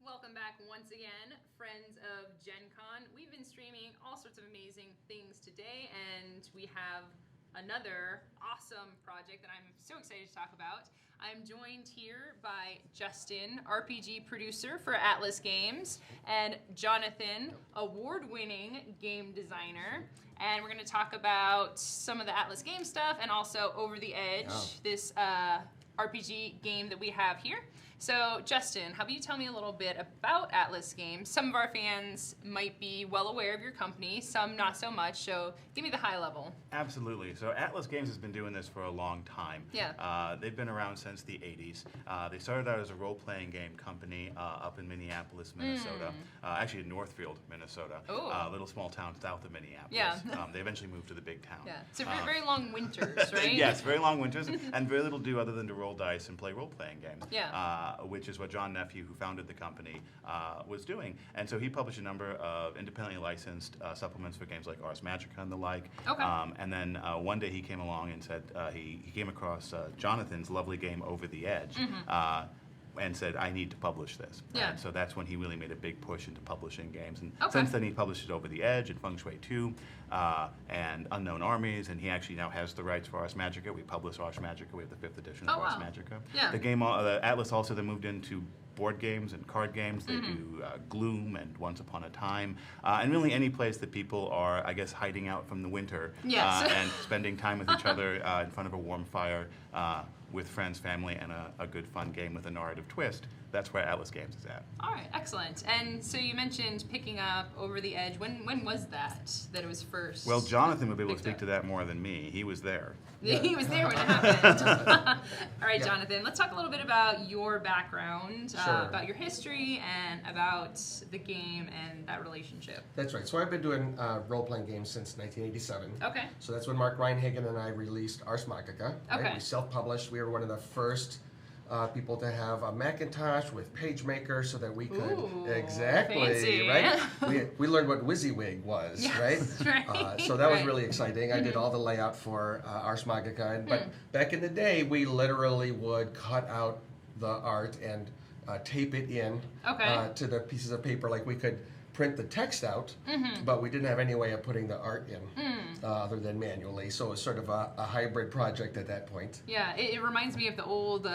Welcome back once again, friends of Gen Con. We've been streaming all sorts of amazing things today, and we have another awesome project that I'm so excited to talk about. I'm joined here by Justin, RPG producer for Atlas Games, and Jonathan, award-winning game designer. And we're going to talk about some of the Atlas Games stuff and also Over the Edge, this RPG game that we have here. So, Justin, how about you tell me a little bit about Atlas Games? Some of our fans might be well aware of your company, some not so much, so give me the high level. Absolutely. So Atlas Games has been doing this for a long time. Yeah. They've been around since the 80s. They started out as a role-playing game company up in Minneapolis, Minnesota. Actually in Northfield, Minnesota. A little small town south of Minneapolis. Yeah. They eventually moved to the big town. Yeah. So very long winters, right? Yes, very long winters, and very little to do other than to roll dice and play role-playing games. Yeah. Which is what John Nephew, who founded the company, was doing. And so he published a number of independently licensed supplements for games like Ars Magica and the like. Okay. And then one day he came along and said he came across Jonathan's lovely game Over the Edge. And said, I need to publish this. Yeah. And so that's when he really made a big push into publishing games. And Okay. since then he published it Over the Edge and Feng Shui 2 and Unknown Armies. And he actually now has the rights for Ars Magica. We publish Ars Magica. We have the 5th edition of Ars wow. Magica. Yeah. The game, the Atlas also then moved into board games and card games. They do Gloom and Once Upon a Time. And really any place that people are, I guess, hiding out from the winter Yes. and spending time with each other in front of a warm fire with friends, family, and a good fun game with a narrative twist. That's where Atlas Games is at. All right, excellent. And so you mentioned picking up Over the Edge. When was that it was first? Well, Jonathan would be able to picked speak up? to that more than me. He was there. He was there when it happened. All right, Yeah. Jonathan, let's talk a little bit about your background, Sure. about your history, and about the game and that relationship. That's right. So I've been doing role-playing games since 1987. Okay. So that's when Mark Reinhagen and I released Ars Magica. Right? Okay. We self-published. We were one of the first people to have a Macintosh with PageMaker so that we could Ooh, exactly fancy. right. we learned what WYSIWYG was, Yes, right? right. So that was Right. really exciting. I did all the layout for Ars Magica, but back in the day, we literally would cut out the art and tape it in Okay. to the pieces of paper. Like we could print the text out, but we didn't have any way of putting the art in other than manually. So it was sort of a hybrid project at that point. Yeah, it reminds me of the old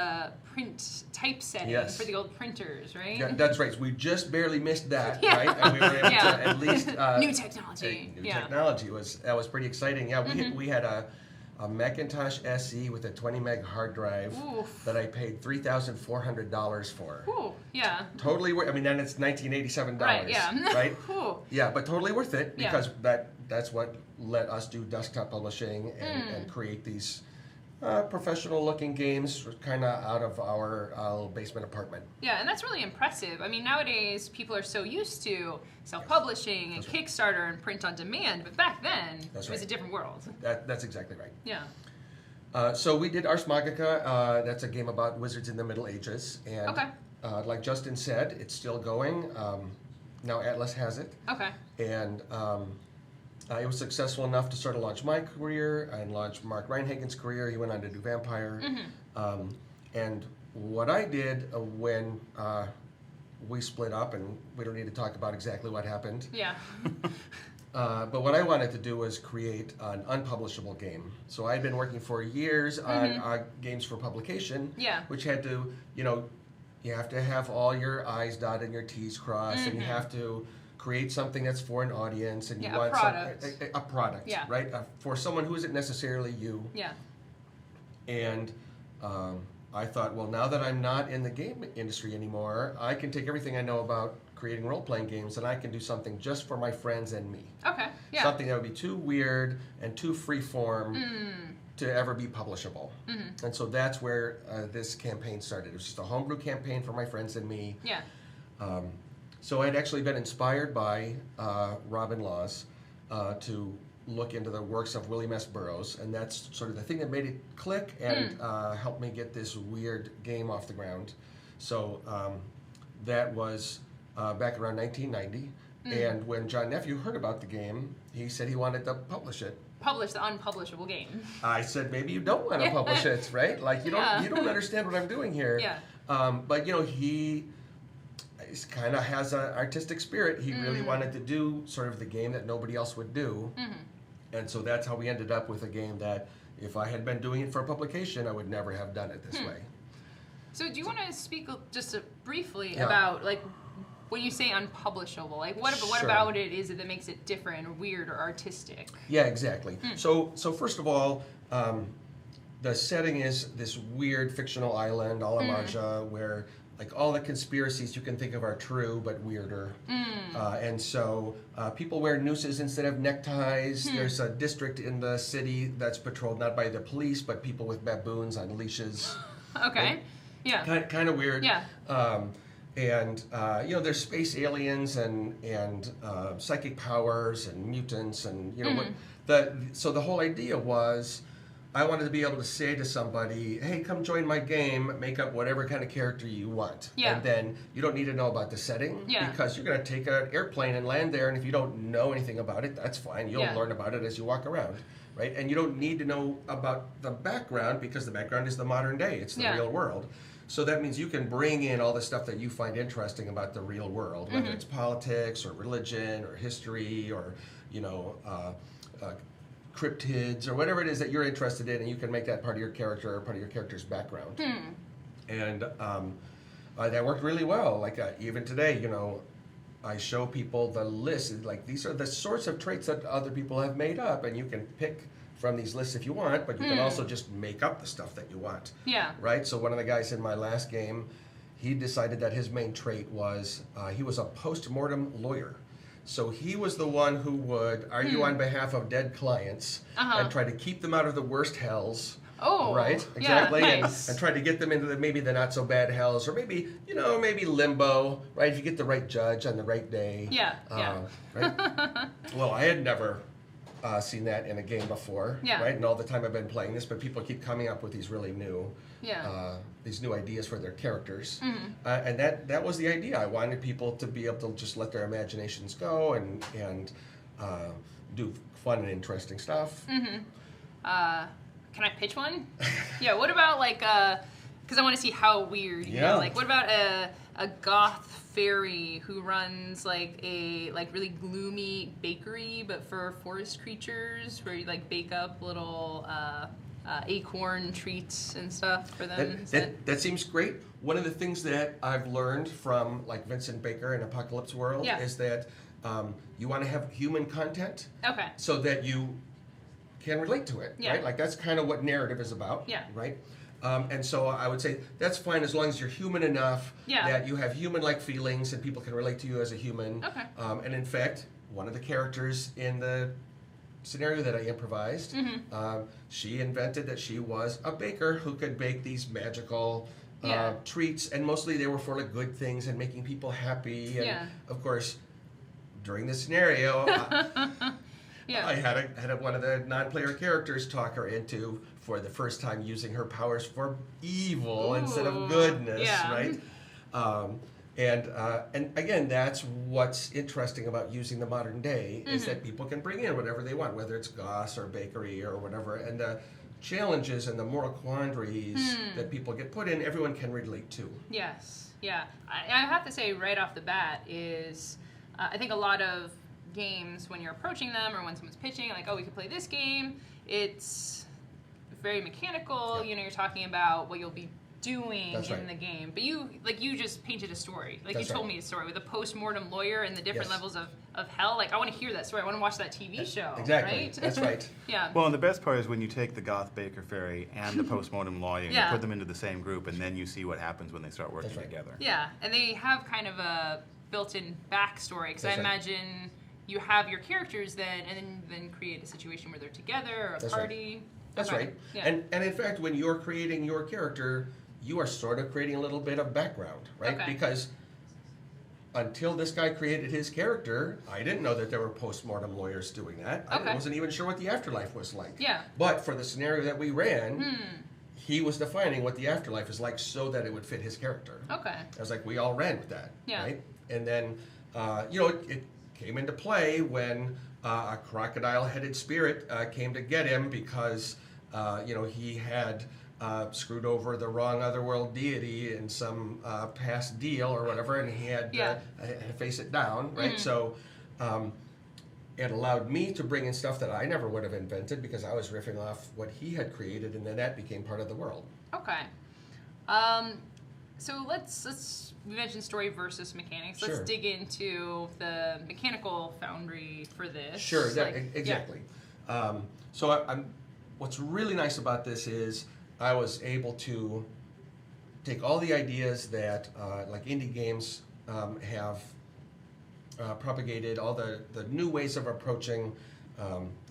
print typesetting Yes. for the old printers, right? Yeah, that's right. We just barely missed that, Yeah. right? And we were able Yeah. to at least New technology. New Yeah. technology that was pretty exciting. Yeah, we had a Macintosh SE with a 20 meg hard drive Oof. that I paid $3,400 for. Ooh, yeah. Totally worth. I mean, then it's $1987. Right, yeah. Right. Ooh. Yeah, but totally worth it Yeah. because that's what let us do desktop publishing and create these professional-looking games, kind of out of our little basement apartment. Yeah, and that's really impressive. I mean, nowadays people are so used to self-publishing and Kickstarter and print on demand, but back then That's it was right. a different world. That's exactly right. Yeah. So we did Ars Magica. That's a game about wizards in the Middle Ages, and Okay. like Justin said, it's still going. Now Atlas has it, Okay. and it was successful enough to sort of launch my career and launch Mark Reinhagen's career. He went on to do Vampire, and what I did when we split up, and we don't need to talk about exactly what happened. Yeah. But what I wanted to do was create an unpublishable game. So I'd been working for years on games for publication, Yeah. which had to, you have to have all your I's dotted and your T's crossed, and you have to create something that's for an audience, and you Yeah, a want product. a product, Yeah. right? For someone who isn't necessarily you. Yeah. And I thought, well, now that I'm not in the game industry anymore, I can take everything I know about creating role-playing games and I can do something just for my friends and me. Okay. Yeah. Something that would be too weird and too free-form to ever be publishable. And so that's where this campaign started. It was just a homebrew campaign for my friends and me. Yeah. So I'd actually been inspired by Robin Laws to look into the works of William S. Burroughs, and that's sort of the thing that made it click and helped me get this weird game off the ground. So that was back around 1990, and when John Nephew heard about the game, he said he wanted to publish it. Publish the unpublishable game. I said, maybe you don't want to publish it, right? Like you don't Yeah. you don't understand what I'm doing here. Yeah. But he kind of has an artistic spirit. He really wanted to do sort of the game that nobody else would do. And so that's how we ended up with a game that if I had been doing it for a publication, I would never have done it this way. So do you want to speak just briefly Yeah. about, like, when you say unpublishable, like what Sure. about it is it that makes it different or weird or artistic? Yeah, exactly. So first of all, the setting is this weird fictional island, a la Marja, where like all the conspiracies you can think of are true, but weirder. And so people wear nooses instead of neckties. There's a district in the city that's patrolled not by the police, but people with baboons on leashes. Okay. Yeah. Kind of weird. Yeah. And you know, there's space aliens and psychic powers and mutants and you know so the whole idea was I wanted to be able to say to somebody, hey, come join my game, make up whatever kind of character you want. Yeah. And then you don't need to know about the setting Yeah. because you're going to take an airplane and land there, and if you don't know anything about it, that's fine. You'll Yeah. learn about it as you walk around, right? And you don't need to know about the background because the background is the modern day. It's the Yeah. real world. So that means you can bring in all the stuff that you find interesting about the real world, whether it's politics or religion or history or, you know, cryptids or whatever it is that you're interested in, and you can make that part of your character or part of your character's background. And that worked really well. Like even today, you know, I show people the list. Like these are the sorts of traits that other people have made up, and you can pick from these lists if you want, but you can also just make up the stuff that you want. Yeah. Right? So one of the guys in my last game, he decided that his main trait was he was a post-mortem lawyer. So he was the one who would argue on behalf of dead clients and try to keep them out of the worst hells. Oh. Right? Yeah, Exactly. nice. And try to get them into maybe the not so bad hells, or maybe, you know, maybe limbo, right? If you get the right judge on the right day. Yeah, yeah. Right? Well, I had never seen that in a game before, Yeah. right? And all the time I've been playing this, but people keep coming up with these really new, Yeah. these new ideas for their characters, and that was the idea. I wanted people to be able to just let their imaginations go and do fun and interesting stuff. Can I pitch one? Yeah. What about like because I want to see how weird. You Yeah. know? Like what about a goth fairy who runs like a really gloomy bakery, but for forest creatures, where you like bake up little acorn treats and stuff for them. That seems great. One of the things that I've learned from like Vincent Baker in Apocalypse World Yeah. is that you want to have human content Okay. so that you can relate to it, Yeah. right? Like that's kind of what narrative is about, Yeah. right? And so I would say that's fine as long as you're human enough Yeah. that you have human-like feelings and people can relate to you as a human. Okay. And in fact, one of the characters in the scenario that I improvised, she invented that she was a baker who could bake these magical Yeah. treats, and mostly they were for like good things and making people happy. And Yeah. of course, during this scenario, Yeah. I had one of the non-player characters talk her into, for the first time, using her powers for evil instead Ooh, of goodness, yeah. right? And again, that's what's interesting about using the modern day is that people can bring in whatever they want, whether it's goss or bakery or whatever, and the challenges and the moral quandaries that people get put in, everyone can relate to. Yes, yeah. I have to say right off the bat is I think a lot of games, when you're approaching them or when someone's pitching, like, oh, we could play this game, it's very mechanical. Yeah. You know, you're talking about what you'll be doing That's in right. the game. But you just painted a story. Like, That's you told right. me a story with a post-mortem lawyer and the different Yes. levels of hell. Like, I want to hear that story. I want to watch that TV show. Exactly. Right? That's right. Yeah. Well, and the best part is when you take the goth baker fairy and the postmortem lawyer and Yeah. you put them into the same group, and then you see what happens when they start working That's right. together. Yeah, and they have kind of a built-in backstory, because I That's right. imagine you have your characters then, and then create a situation where they're together or a That's right. party. That's Okay. right. Yeah. And in fact, when you're creating your character, you are sort of creating a little bit of background, right? Okay. Because until this guy created his character, I didn't know that there were post-mortem lawyers doing that. Okay. I wasn't even sure what the afterlife was like. Yeah. But for the scenario that we ran, he was defining what the afterlife is like so that it would fit his character. Okay. I was like, we all ran with that, Yeah. right? And then, it came into play when a crocodile-headed spirit came to get him because, he had screwed over the wrong otherworld deity in some past deal or whatever, and he had to face it down, right? So it allowed me to bring in stuff that I never would have invented because I was riffing off what he had created, and then that became part of the world. Okay. So let's we mentioned story versus mechanics. Let's Sure. dig into the mechanical foundry for this. Sure, Like, exactly. So I'm. What's really nice about this is I was able to take all the ideas that like indie games have propagated, all the new ways of approaching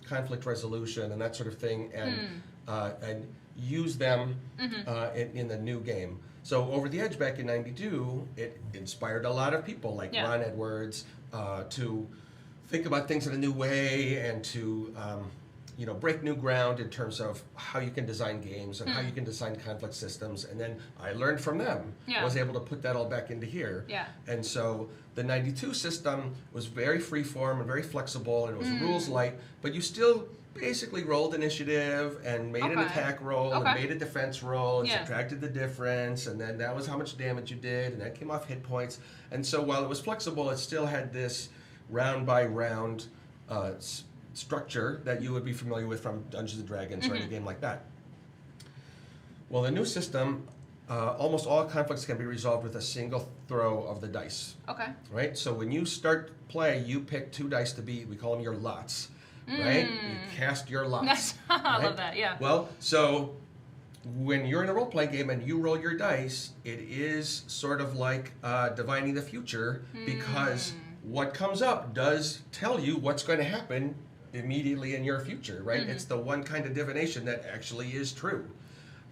conflict resolution and that sort of thing, and use them in the new game. So Over the Edge back in '92, it inspired a lot of people like Ron Edwards to think about things in a new way and to break new ground in terms of how you can design games and how you can design conflict systems. And then I learned from them. Was able to put that all back into here. And so the '92 system was very freeform and very flexible, and it was rules light, but you still basically rolled initiative and made an attack roll and made a defense roll and subtracted the difference, and then that was how much damage you did, and that came off hit points. And so while it was flexible, it still had this round by round structure that you would be familiar with from Dungeons & Dragons or any game like that. Well, the new system, almost all conflicts can be resolved with a single throw of the dice. Okay. Right? So when you start play, you pick 2 dice to be, we call them your lots. Right? You cast your lots. I love that, yeah. Well, so when you're in a role-playing game and you roll your dice, it is sort of like divining the future, because what comes up does tell you what's going to happen immediately in your future, right? It's the one kind of divination that actually is true.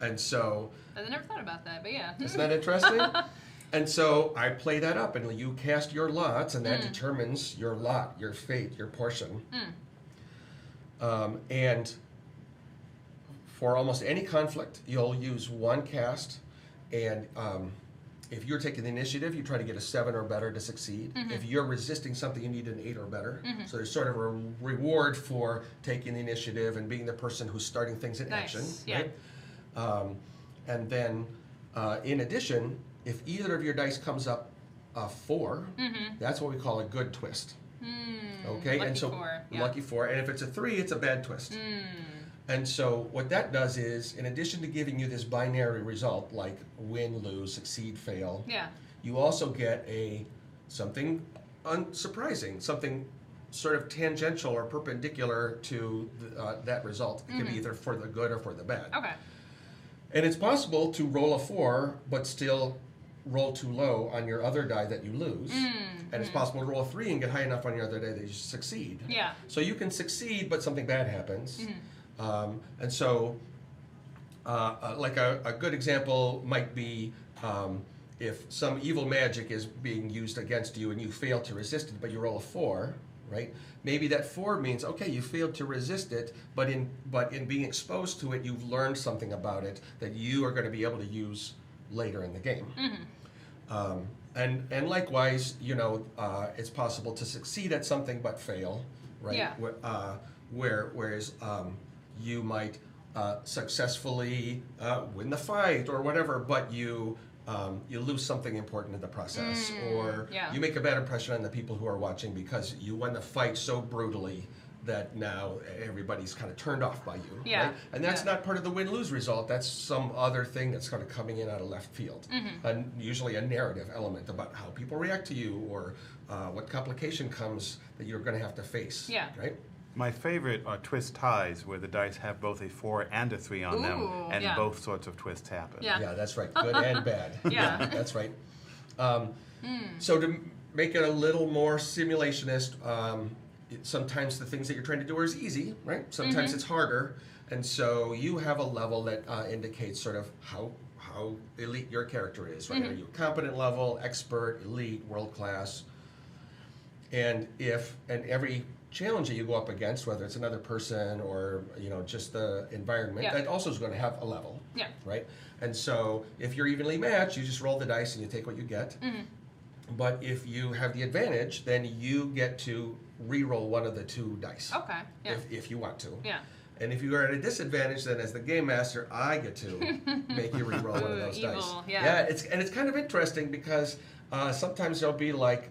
And so... I never thought about that, but yeah. Isn't that interesting? And so I play that up, and you cast your lots, and that determines your lot, your fate, your portion. And for almost any conflict, you'll use 1 cast, and if you're taking the initiative, you try to get a 7 or better to succeed. If you're resisting something, you need an 8 or better. So there's sort of a reward for taking the initiative and being the person who's starting things in action. Right? And then, in addition, if either of your dice comes up a 4, that's what we call a good twist. Okay, lucky and so 4, lucky 4, and if it's a 3, it's a bad twist. And so what that does is, in addition to giving you this binary result like win, lose, succeed, fail, you also get something unsurprising, something sort of tangential or perpendicular to that result. It can be either for the good or for the bad. Okay. And it's possible to roll a 4 but still roll too low on your other die that you lose. And it's possible to roll a 3 and get high enough on your other die that you succeed. So you can succeed, but something bad happens. And so, like a good example might be if some evil magic is being used against you and you fail to resist it, but you roll a 4, right? Maybe that 4 means, okay, you failed to resist it, but in being exposed to it, you've learned something about it that you are going to be able to use later in the game. And likewise, it's possible to succeed at something but fail, right? Whereas you might successfully win the fight or whatever, but you lose something important in the process, or you make a bad impression on the people who are watching because you won the fight so brutally that now everybody's kind of turned off by you. Right? And that's not part of the win-lose result. That's some other thing that's kind of coming in out of left field. And usually a narrative element about how people react to you, or what complication comes that you're going to have to face. Right? My favorite are twist ties, where the dice have both a 4 and a 3 on them, and both sorts of twists happen. Yeah, that's right. Good and bad. That's right. So to make it a little more simulationist, sometimes the things that you're trying to do are easy, right? Sometimes it's harder. And so you have a level that indicates sort of how elite your character is, right? Are you competent level, expert, elite, world class? And every challenge that you go up against, whether it's another person or just the environment, that also is going to have a level, right? And so if you're evenly matched, you just roll the dice and you take what you get. But if you have the advantage, then you get to re-roll one of the 2 dice. Okay. If you want to. And if you are at a disadvantage, then as the game master, I get to make you re-roll one of those Evil, dice. yeah. It's kind of interesting because sometimes there'll be like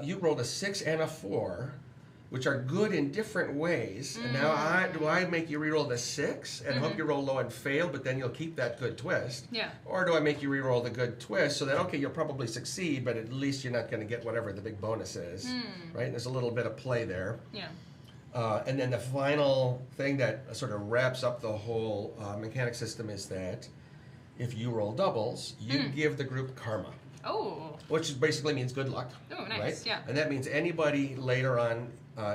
you rolled a 6 and a 4, which are good in different ways. And now I make you re-roll the 6 and hope you roll low and fail, but then you'll keep that good twist? Yeah. Or do I make you re-roll the good twist so that, okay, you'll probably succeed, but at least you're not going to get whatever the big bonus is, right? And there's a little bit of play there. Yeah. And then the final thing that sort of wraps up the whole mechanic system is that if you roll doubles, you give the group karma. Oh. Which basically means good luck. Oh, nice. Right? Yeah. And that means anybody later on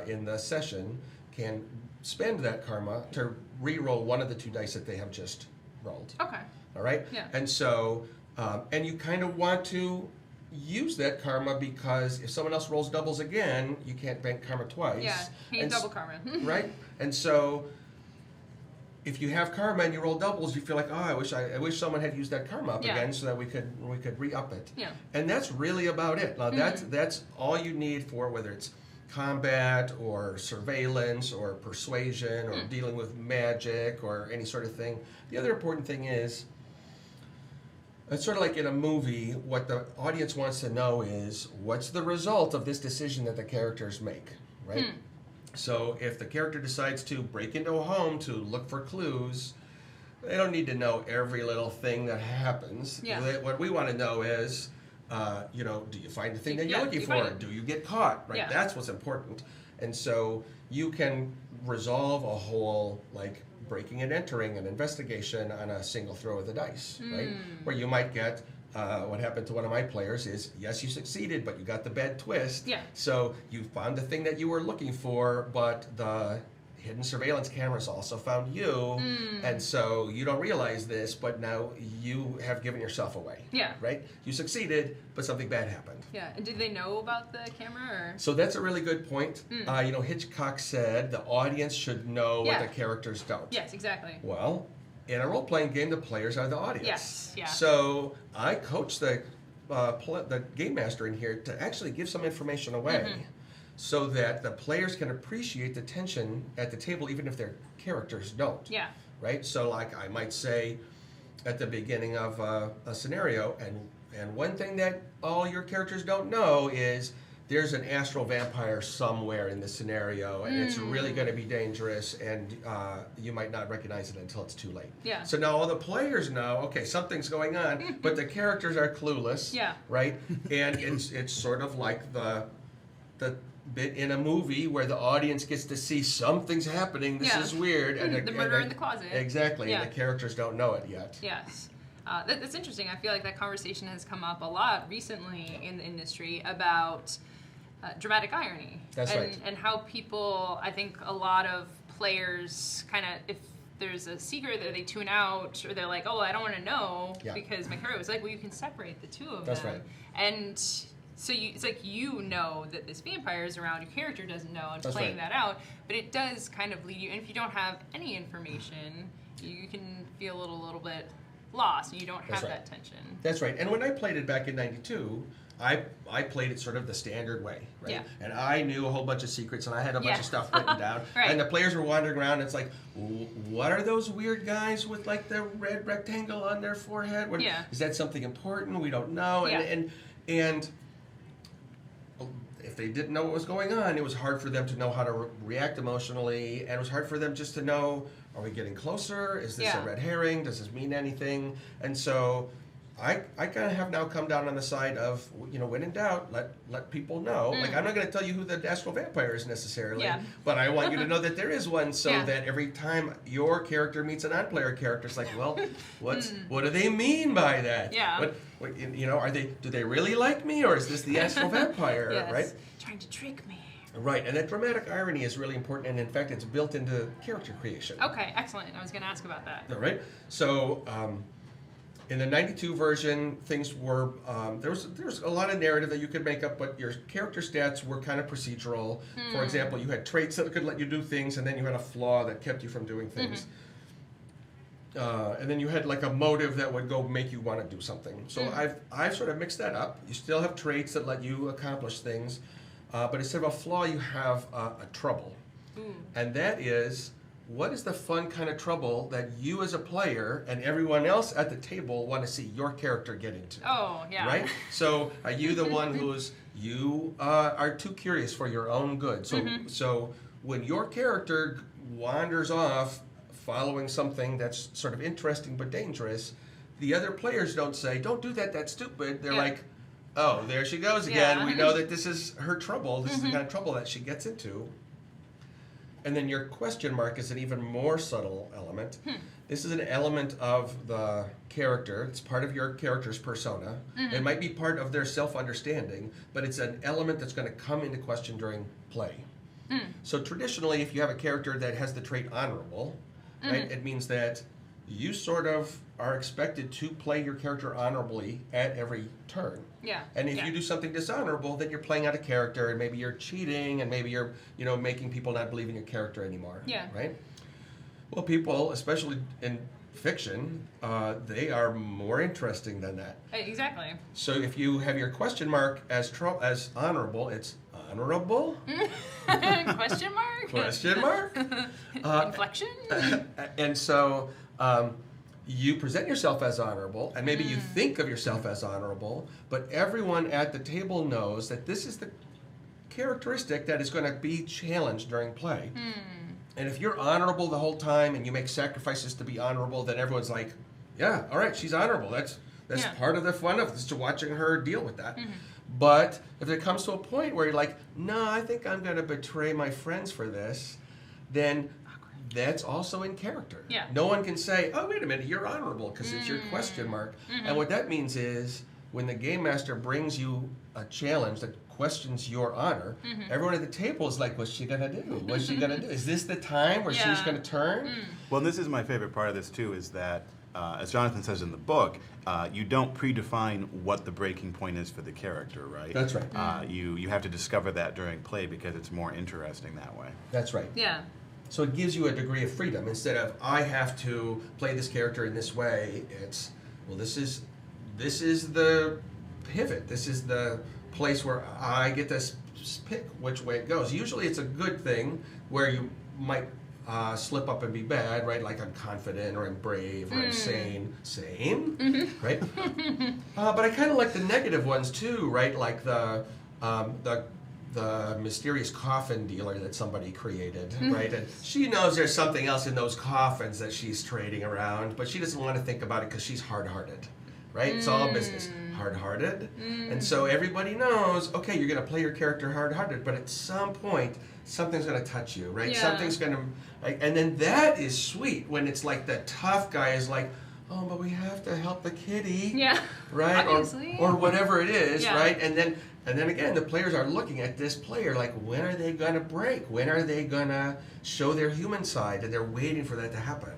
in the session can spend that karma to re-roll one of the 2 dice that they have just rolled. Okay. All right? Yeah. And so, and you kind of want to use that karma because if someone else rolls doubles again, you can't bank karma twice. Yeah. Hey, And double karma. right? And so, if you have karma and you roll doubles, you feel like, oh, I wish someone had used that karma up Yeah. again so that we could re-up it. Yeah. And that's really about it. Now that's all you need for whether it's combat or surveillance or persuasion or dealing with magic or any sort of thing. The other important thing is, it's sort of like in a movie, what the audience wants to know is what's the result of this decision that the characters make, right? So if the character decides to break into a home to look for clues, they don't need to know every little thing that happens. Yeah. What we want to know is, do you find the thing that you're Yeah, looking you for? find it. Do you get caught? Right. Yeah. That's what's important. And so you can resolve a whole breaking and entering an investigation on a single throw of the dice, right? Where you might get. What happened to one of my players is, yes, you succeeded, but you got the bad twist. Yeah. So you found the thing that you were looking for, but the hidden surveillance cameras also found you, and so you don't realize this, but now you have given yourself away. Yeah. Right? You succeeded, but something bad happened. Yeah. And did they know about the camera or? So that's a really good point. Hitchcock said the audience should know Yeah. what the characters don't. Yes, exactly. Well, in a role-playing game, the players are the audience. Yes, yeah. So I coach the game master in here to actually give some information away so that the players can appreciate the tension at the table even if their characters don't. Yeah. Right? So like I might say at the beginning of a scenario, and one thing that all your characters don't know is there's an astral vampire somewhere in the scenario, and it's really going to be dangerous, and you might not recognize it until it's too late. Yeah. So now all the players know, okay, something's going on, but the characters are clueless. Yeah. Right? And it's sort of like the bit in a movie where the audience gets to see something's happening. This Yeah. is weird. The murder in the closet. Exactly. Yeah. And the characters don't know it yet. Yes. That's interesting. I feel like that conversation has come up a lot recently in the industry about dramatic irony. That's right. And how people, I think a lot of players kind of, if there's a secret that they tune out, or they're like, oh, I don't want to know because my hero was like, well, you can separate the two of That's them. right. And so it's like you know that this vampire is around, your character doesn't know, and That's playing right. that out, but it does kind of lead you, and if you don't have any information, you can feel a little bit lost, and you don't have That's right. that tension. That's right. And when I played it back in '92, I played it sort of the standard way, right? Yeah. And I knew a whole bunch of secrets, and I had a bunch of stuff written down. Right. And the players were wandering around, and it's like, what are those weird guys with like the red rectangle on their forehead? What, Yeah. Is that something important? We don't know. Yeah. And if they didn't know what was going on, it was hard for them to know how to react emotionally, and it was hard for them just to know, are we getting closer? Is this Yeah. a red herring? Does this mean anything? And so I kind of have now come down on the side of, when in doubt, let people know. Like, I'm not going to tell you who the astral vampire is necessarily, Yeah. but I want you to know that there is one, so Yeah. that every time your character meets a non-player character, it's like, well, what do they mean by that? Yeah. What do they really like me, or is this the astral vampire? Yes. Right? Trying to trick me. Right, and that dramatic irony is really important, and in fact, it's built into character creation. Okay, excellent. I was going to ask about that. All right. So, in the '92 version, things were there was a lot of narrative that you could make up, but your character stats were kind of procedural. For example, you had traits that could let you do things, and then you had a flaw that kept you from doing things. And then you had like a motive that would go make you want to do something. So I've sort of mixed that up. You still have traits that let you accomplish things, but instead of a flaw, you have a trouble. And that is, what is the fun kind of trouble that you as a player and everyone else at the table want to see your character get into? Oh, yeah. Right? So are you the one you are too curious for your own good? So, so when your character wanders off following something that's sort of interesting but dangerous, the other players don't say, don't do that, that's stupid. They're like, oh, there she goes again. Yeah. We know that this is her trouble. This is the kind of trouble that she gets into. And then your question mark is an even more subtle element. This is an element of the character. It's part of your character's persona. It might be part of their self-understanding, but it's an element that's going to come into question during play. So traditionally, if you have a character that has the trait honorable, right, it means that you sort of are expected to play your character honorably at every turn. Yeah. And if you do something dishonorable, then you're playing out a character, and maybe you're cheating, and maybe you're, making people not believe in your character anymore. Yeah. Right? Well, people, especially in fiction, they are more interesting than that. Exactly. So if you have your question mark as honorable, it's honorable? Question mark? Question mark? Inflection? And so you present yourself as honorable, and maybe you think of yourself as honorable, but everyone at the table knows that this is the characteristic that is going to be challenged during play. And if you're honorable the whole time and you make sacrifices to be honorable, then everyone's like, yeah, all right, she's honorable. That's part of the fun of this, to watching her deal with that. But if it comes to a point where you're like, no, I think I'm going to betray my friends for this, then that's also in character. Yeah. No one can say, oh, wait a minute, you're honorable, because it's your question mark. And what that means is, when the game master brings you a challenge that questions your honor, everyone at the table is like, what's she going to do? What's she going to do? Is this the time where she's going to turn? Well, and this is my favorite part of this, too, is that, as Jonathan says in the book, you don't predefine what the breaking point is for the character, right? That's right. You have to discover that during play because it's more interesting that way. That's right. Yeah. So it gives you a degree of freedom. Instead of, I have to play this character in this way, it's, well, this is the pivot. This is the place where I get to pick which way it goes. Usually it's a good thing where you might slip up and be bad, right? Like I'm confident, or I'm brave, or I'm sane. Sane? Right? But I kind of like the negative ones too, right? Like the mysterious coffin dealer that somebody created, right? And she knows there's something else in those coffins that she's trading around, but she doesn't want to think about it because she's hard-hearted, right? It's all business. Hard-hearted. And so everybody knows, okay, you're going to play your character hard-hearted, but at some point, something's going to touch you, right? Yeah. Something's going to, and then that is sweet when it's like the tough guy is like, oh, but we have to help the kitty, Yeah. right? Obviously. Or whatever it is, Yeah. right? And then again, the players are looking at this player like, when are they going to break? When are they going to show their human side? And they're waiting for that to happen.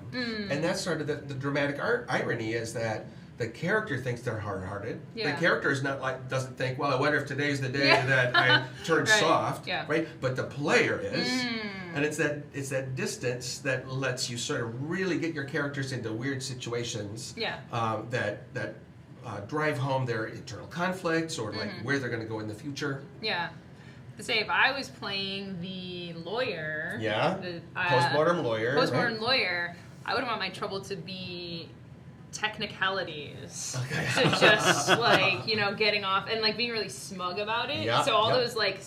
And that's sort of the dramatic irony is that the character thinks they're hard-hearted. Yeah. The character is not doesn't think, well, I wonder if today's the day that I turn Right. soft, Yeah. right? But the player is. And it's that distance that lets you sort of really get your characters into weird situations Yeah. that drive home their internal conflicts, or like where they're going to go in the future. Yeah. To say, if I was playing the lawyer, Yeah. the Postmortem lawyer. postmortem right? lawyer, I wouldn't want my trouble to be technicalities. Okay. So just like, getting off and like being really smug about it. Yeah, So all yeah. those like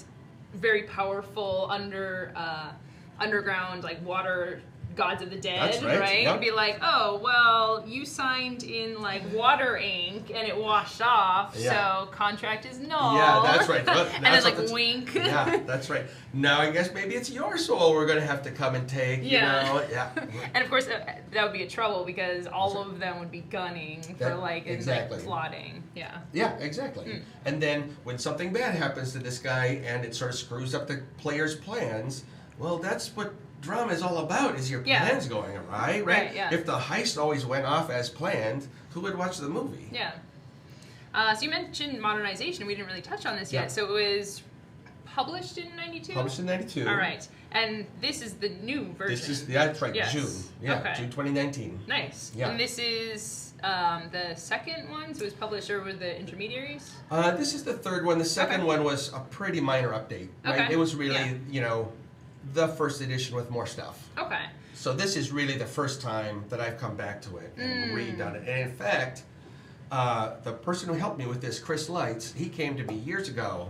very powerful underground like water gods of the dead, That's right, yep. And be like, oh, well, you signed in like water ink and it washed off, Yeah. so contract is null. Yeah, that's right. And then like That's- wink. Yeah, that's right. Now I guess maybe it's your soul we're going to have to come and take. Yeah. You know? Yeah. And of course, that would be a trouble because all of them would be gunning for That- like exactly. plotting. Yeah. Yeah, exactly. And then when something bad happens to this guy and it sort of screws up the player's plans, well, that's what drama is all about, is your Yeah. plans going awry, right? Right, yeah. If the heist always went off as planned, who would watch the movie? Yeah. So you mentioned modernization. We didn't really touch on this Yeah. yet. So it was published in '92. Published in 92. All right. And this is the new version. This is, that's right, Yes. June. Yeah, Okay. June 2019. Nice. Yeah. And this is the second one. So it was published over the intermediaries. This is the third one. The second Okay. one was a pretty minor update, right? Okay. It was really, Yeah. the first edition with more stuff. Okay. So this is really the first time that I've come back to it and redone it. And in fact, the person who helped me with this, Chris Lights, he came to me years ago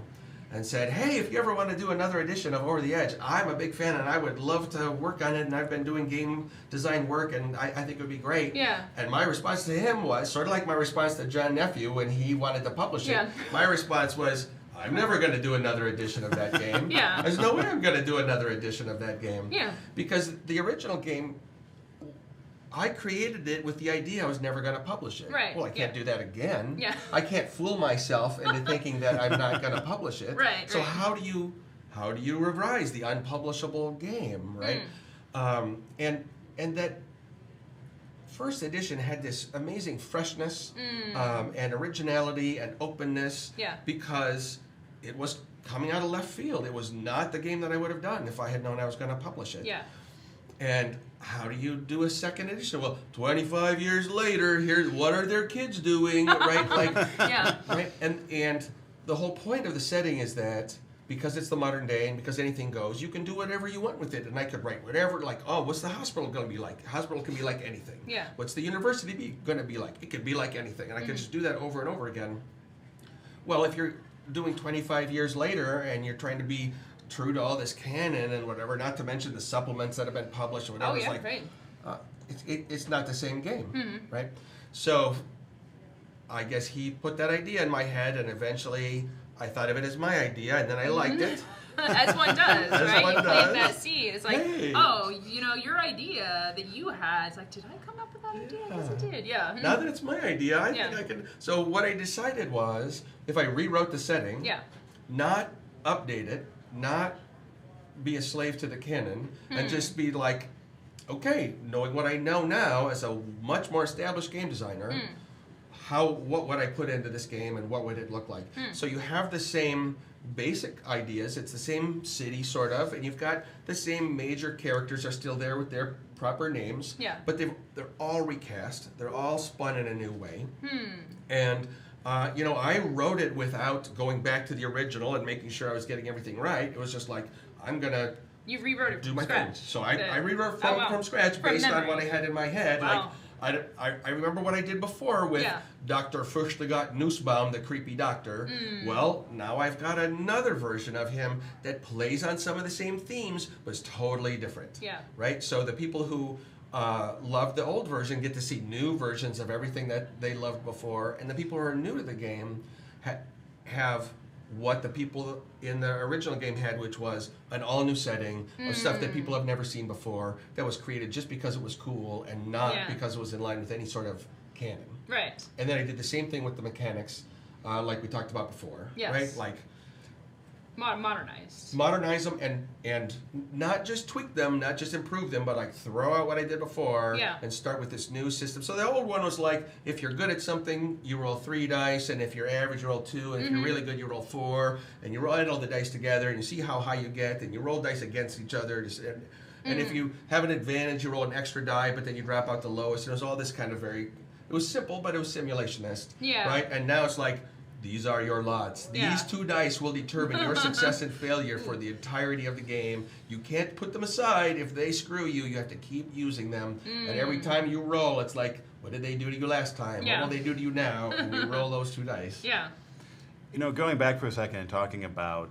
and said, hey, if you ever want to do another edition of Over the Edge, I'm a big fan and I would love to work on it, and I've been doing game design work and I think it would be great. Yeah. And my response to him was, sort of like my response to John Nephew when he wanted to publish it, Yeah. my response was, I'm never going to do another edition of that game. Yeah. There's no way I'm going to do another edition of that game. Yeah. Because the original game, I created it with the idea I was never going to publish it. Right, Well, I can't yeah. do that again. Yeah. I can't fool myself into thinking that I'm not going to publish it. Right, So right. how do you revise the unpublishable game, right? And that first edition had this amazing freshness and originality and openness Yeah. because it was coming out of left field. It was not the game that I would have done if I had known I was going to publish it. Yeah. And how do you do a second edition? Well, 25 years later, here's what are their kids doing, right? Like, Yeah. right? And the whole point of the setting is that because it's the modern day and because anything goes, you can do whatever you want with it. And I could write whatever, like, oh, what's the hospital going to be like? Hospital can be like anything. Yeah. What's the university going to be like? It could be like anything. And I could just do that over and over again. Well, if you're doing 25 years later and you're trying to be true to all this canon and whatever, not to mention the supplements that have been published or whatever, Oh, it's yeah, like, right. it's not the same game, Mm-hmm. right? So I guess he put that idea in my head, and eventually I thought of it as my idea, and then I liked it. As one does, As right? one You plant does. that seed. It's like, Hey. oh, your idea that you had. It's like, did I come up with that idea? Yes, I did. Yeah. Mhm. Now that it's my idea, I Yeah. think I can. So what I decided was, if I rewrote the setting, Yeah. not update it, not be a slave to the canon, and just be like, okay, knowing what I know now as a much more established game designer, what would I put into this game and what would it look like? So you have the same basic ideas, it's the same city sort of, and you've got the same major characters are still there with their proper names, Yeah. but they're all recast, they're all spun in a new way. Hmm. And I wrote it without going back to the original and making sure I was getting everything right. It was just like, I'm gonna You rewrote it do from my scratch. thing. So I The- rewrote Oh, wow. from scratch From based on memory. what I had in my head. Wow. Like I remember what I did before with Yeah. Dr. Furchtegott Nussbaum, the creepy doctor. Well, now I've got another version of him that plays on some of the same themes, but is totally different. Yeah. Right? So the people who love the old version get to see new versions of everything that they loved before, and the people who are new to the game have what the people in the original game had, which was an all-new setting of stuff that people have never seen before, that was created just because it was cool and not Yeah. because it was in line with any sort of canon. Right. And then I did the same thing with the mechanics, like we talked about before, Yes. right? Like Modernized. modernize them and not just tweak them, not just improve them, but like throw out what I did before Yeah. and start with this new system. So the old one was like, if you're good at something, you roll 3 dice, and if you're average, you roll 2, and if you're really good, you roll 4, and you add all the dice together, and you see how high you get, and you roll dice against each other. And if you have an advantage, you roll an extra die, but then you drop out the lowest. And it was all this kind of it was simple, but it was simulationist. Yeah. Right? And now it's like, these are your lots. Yeah. These 2 dice will determine your success and failure for the entirety of the game. You can't put them aside. If they screw you, you have to keep using them. And every time you roll, it's like, what did they do to you last time? Yeah. What will they do to you now? And you roll those 2 dice. Yeah. Going back for a second and talking about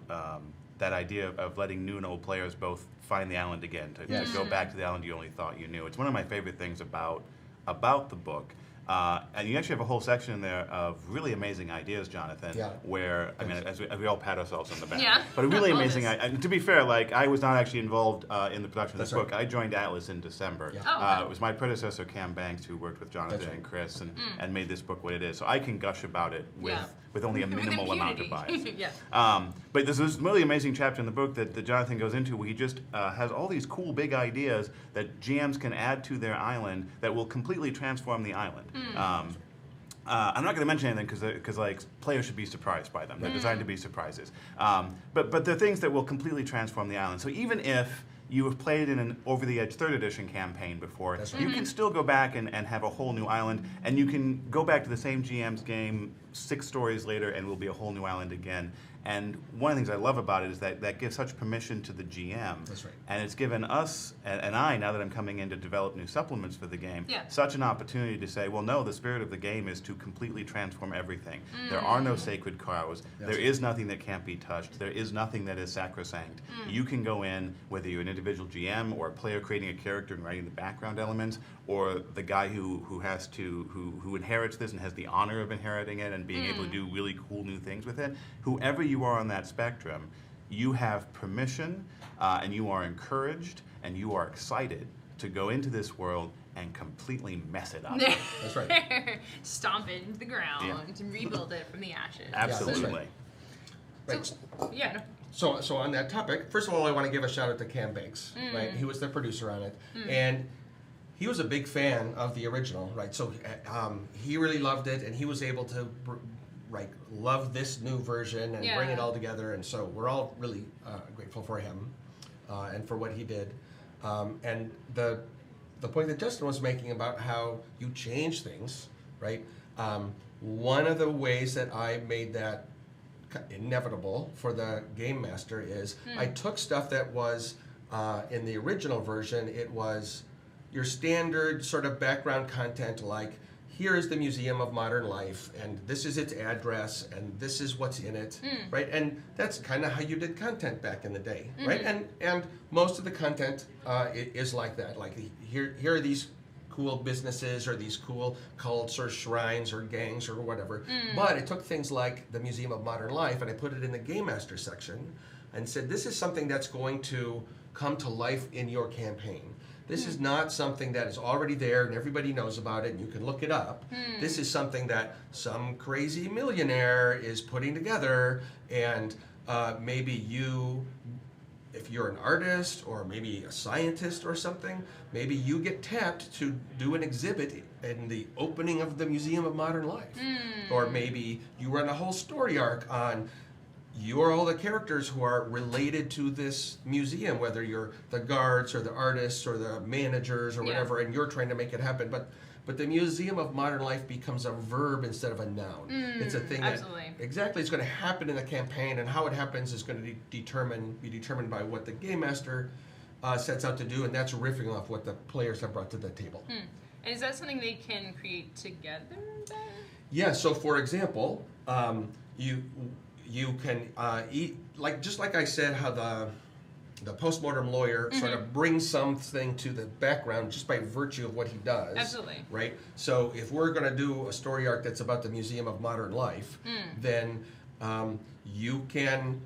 that idea of letting new and old players both find the island again, to Yes. go back to the island you only thought you knew. It's one of my favorite things about the book. And you actually have a whole section in there of really amazing ideas, Jonathan. Yeah. Where, I mean, as we all pat ourselves on the back. Yeah. But a really All amazing, this. and to be fair, like, I was not actually involved in the production of this That's right. book. I joined Atlas in December. Yeah. Oh, okay. It was my predecessor, Cam Banks, who worked with Jonathan That's right. and Chris and made this book what it is. So I can gush about it with, Yeah. with only a With minimal amount of bias. impunity. Yeah. But there's this really amazing chapter in the book that Jonathan goes into where he just has all these cool big ideas that GMs can add to their island that will completely transform the island. I'm not going to mention anything because like players should be surprised by them. They're designed to be surprises. But they're things that will completely transform the island. So even if you have played in an Over the Edge 3rd edition campaign before, That's right. you can still go back and have a whole new island, and you can go back to the same GM's game 6 stories later, and will be a whole new island again. And one of the things I love about it is that gives such permission to the GM. That's right. And it's given us, and I, now that I'm coming in to develop new supplements for the game, Yeah. such an opportunity to say, well, no, the spirit of the game is to completely transform everything. There are no sacred cows. There is nothing that can't be touched. There is nothing that is sacrosanct. You can go in, whether you're an individual GM or a player creating a character and writing the background elements, or the guy who inherits this and has the honor of inheriting it and being able to do really cool new things with it. Whoever you are on that spectrum, you have permission and you are encouraged and you are excited to go into this world and completely mess it up. That's right. Stomp it into the ground Yeah. and rebuild it from the ashes. Absolutely. Right. So, yeah. No. So on that topic, first of all, I want to give a shout out to Cam Banks, right? He was the producer on it, and he was a big fan of the original, right? So he really loved it, and he was able to love this new version and bring it Yeah. all together. And so we're all really grateful for him and for what he did. And the point that Justin was making about how you change things, right? One of the ways that I made that inevitable for the game master is I took stuff that was in the original version, it was your standard sort of background content, like here is the Museum of Modern Life and this is its address and this is what's in it, right? And that's kind of how you did content back in the day, right? And most of the content is like that, like here are these cool businesses or these cool cults or shrines or gangs or whatever. But I took things like the Museum of Modern Life and I put it in the Game Master section and said, this is something that's going to come to life in your campaign. This is not something that is already there and everybody knows about it and you can look it up. This is something that some crazy millionaire is putting together, and maybe you, if you're an artist or maybe a scientist or something, maybe you get tapped to do an exhibit in the opening of the Museum of Modern Life. Or maybe you run a whole story arc on you are all the characters who are related to this museum, whether you're the guards or the artists or the managers or whatever, and you're trying to make it happen. But the Museum of Modern Life becomes a verb instead of a noun. It's a thing that exactly is going to happen in the campaign, and how it happens is going to be determined by what the game master sets out to do, and that's riffing off what the players have brought to the table. And is that something they can create together then? Yeah. So, for example, you can eat just like I said, how the postmortem lawyer sort of brings something to the background just by virtue of what he does. Absolutely. Right? So if we're going to do a story arc that's about the Museum of Modern Life, then you can